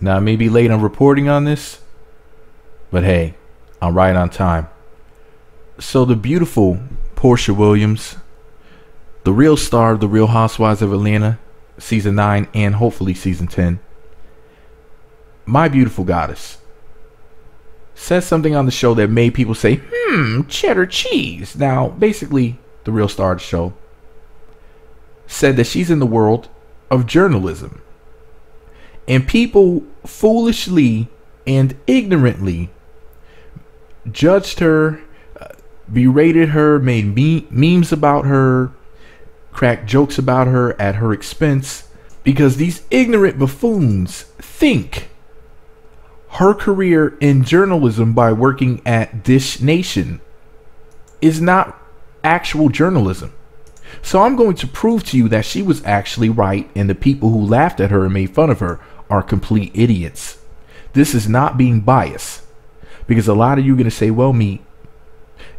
Now, I may be late on reporting on this, but hey, I'm right on time. So the beautiful Porsha Williams, the real star of the Real Housewives of Atlanta, season 9 and hopefully season 10, my beautiful goddess, says something on the show that made people say, cheddar cheese. Now, basically, the real star of the show said that she's in the world of journalism. And people foolishly and ignorantly judged her, berated her, made memes about her, cracked jokes about her at her expense, because these ignorant buffoons think her career in journalism by working at Dish Nation is not actual journalism. So I'm going to prove to you that she was actually right, and the people who laughed at her and made fun of her are complete idiots. This is not being biased, because a lot of you are going to say, well, me,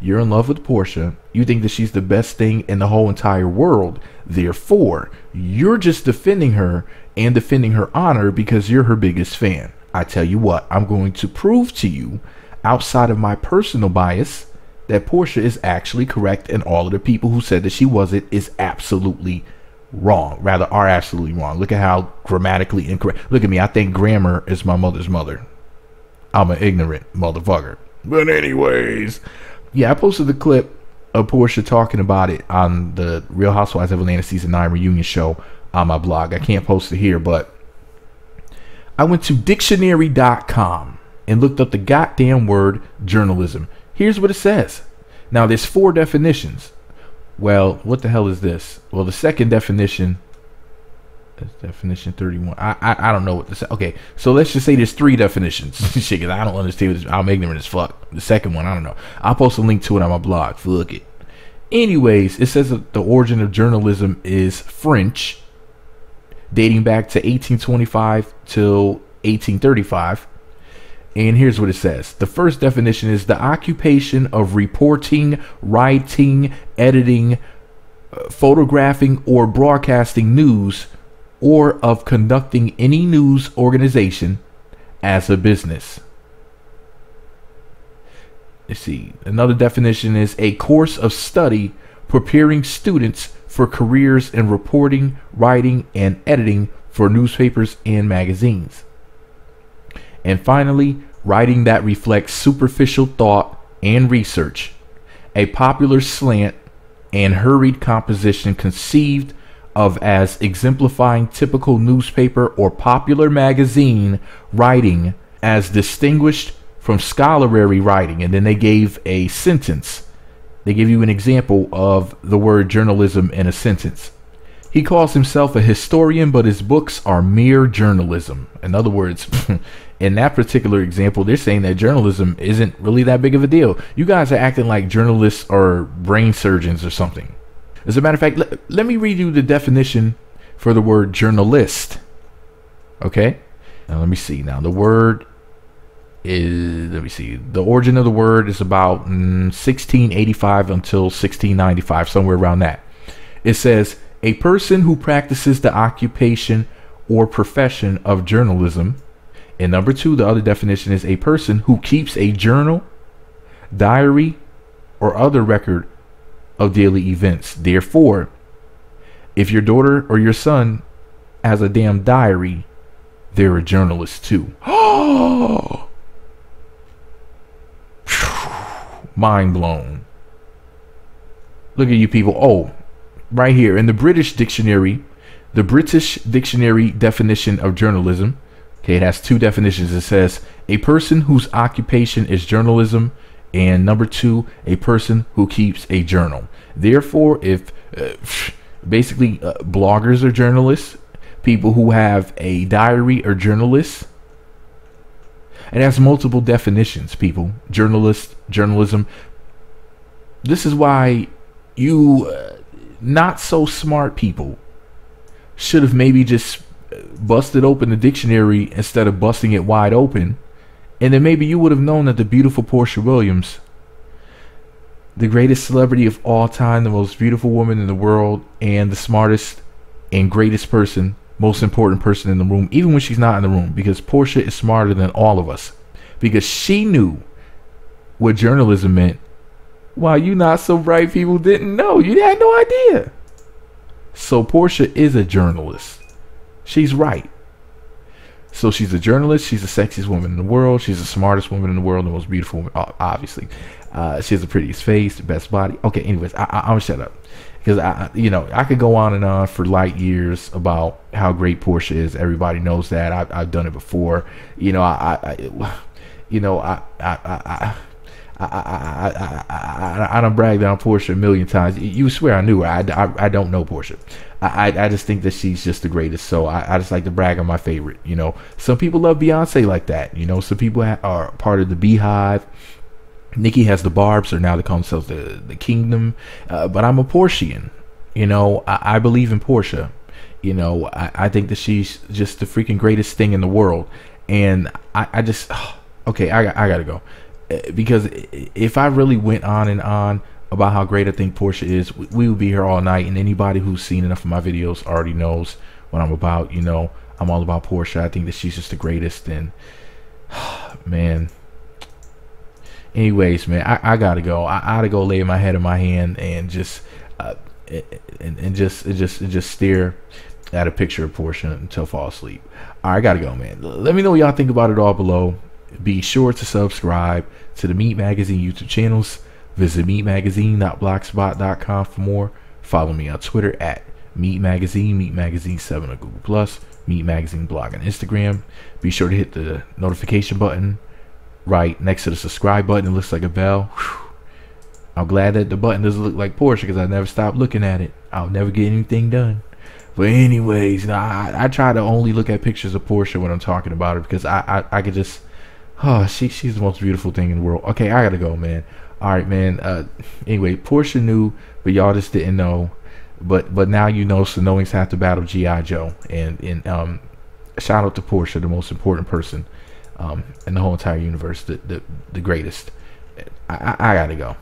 you're in love with Porsha. You think that she's the best thing in the whole entire world. Therefore, you're just defending her and defending her honor because you're her biggest fan. I tell you what, I'm going to prove to you, outside of my personal bias, that Porsha is actually correct, and all of the people who said that she wasn't is absolutely wrong. Rather, are absolutely wrong. Look at how grammatically incorrect. Look at me. I think grammar is my mother's mother. I'm an ignorant motherfucker. But anyways, yeah, I posted the clip of Porsha talking about it on the Real Housewives of Atlanta season 9 reunion show on my blog. I can't post it here, but I went to dictionary.com and looked up the goddamn word journalism. Here's what it says. Now, there's 4 definitions. Well, what the hell is this? Well, the second definition is definition 31. I don't know what this. Okay, so let's just say there's 3 definitions. Shit, 'cause I don't understand this. I'm ignorant as fuck. The second one, I don't know. I'll post a link to it on my blog. Fuck it. Anyways, it says that the origin of journalism is French, dating back to 1825 till 1835. And here's what it says. The first definition is the occupation of reporting, writing, editing, photographing, or broadcasting news, or of conducting any news organization as a business. Let's see. Another definition is a course of study preparing students for careers in reporting, writing, and editing for newspapers and magazines. And finally, writing that reflects superficial thought and research, a popular slant and hurried composition conceived of as exemplifying typical newspaper or popular magazine writing as distinguished from scholarly writing. And then they gave a sentence. They give you an example of the word journalism in a sentence. He calls himself a historian, but his books are mere journalism. In other words, in that particular example, they're saying that journalism isn't really that big of a deal. You guys are acting like journalists are brain surgeons or something. As a matter of fact, let me read you the definition for the word journalist. Okay? Now, let me see. Now, the word is, let me see. The origin of the word is about 1685 until 1695, somewhere around that. It says, a person who practices the occupation or profession of journalism. And number 2, the other definition is a person who keeps a journal, diary, or other record of daily events. Therefore, if your daughter or your son has a damn diary, they're a journalist too. Oh, mind blown. Look at you people. Oh, right here in the British dictionary definition of journalism. Okay, it has 2 definitions. It says a person whose occupation is journalism, and number 2, a person who keeps a journal. Therefore, if basically bloggers are journalists, people who have a diary are journalists. It has multiple definitions, people. Journalist, journalism. This is why you not so smart people should have maybe just busted open the dictionary instead of busting it wide open, and then maybe you would have known that the beautiful Porsha Williams, the greatest celebrity of all time, the most beautiful woman in the world, and the smartest and greatest person, most important person in the room, even when she's not in the room, because Porsha is smarter than all of us, because she knew what journalism meant while you not so bright people didn't know. You had no idea. So Porsha is a journalist. She's right. So she's a journalist. She's the sexiest woman in the world. She's the smartest woman in the world. The most beautiful woman, obviously. She has the prettiest face, the best body. Okay, anyways, I'm gonna shut up, because I could go on and on for light years about how great Porsha is. Everybody knows that. I've done it before. I don't brag on Porsha a million times. You swear I knew her. I don't know Porsha. I just think that she's just the greatest. So I just like to brag on my favorite. Some people love Beyonce like that. Some people are part of the Beehive. Nicki has the Barbs, or now they call themselves the Kingdom. But I'm a Porschian. I believe in Porsha. I think that she's just the freaking greatest thing in the world. And I just okay. I gotta go. Because if I really went on and on about how great I think Porsha is, we would be here all night. And anybody who's seen enough of my videos already knows what I'm about. I'm all about Porsha. I think that she's just the greatest. And man, anyways, man, I gotta go. I gotta go lay my head in my hand and just just stare at a picture of Porsha until I fall asleep. All right, I gotta go, man. Let me know what y'all think about it all below. Be sure to subscribe to the Meat Magazine YouTube channels. Visit meatmagazine.blogspot.com for more. Follow me on Twitter at Meat Magazine, Meat Magazine 7 on Google Plus, Meat Magazine blog on Instagram. Be sure to hit the notification button right next to the subscribe button. It looks like a bell. Whew. I'm glad that the button doesn't look like Porsha, because I never stop looking at it. I'll never get anything done. But anyways, I try to only look at pictures of Porsha when I'm talking about her, because I could just, she's the most beautiful thing in the world. Okay, I gotta go, man. All right, man. Anyway, Porsha knew, but y'all just didn't know. But now you know, so knowing's half the battle. G.I. Joe. And shout out to Porsha, the most important person in the whole entire universe, the greatest. I gotta go.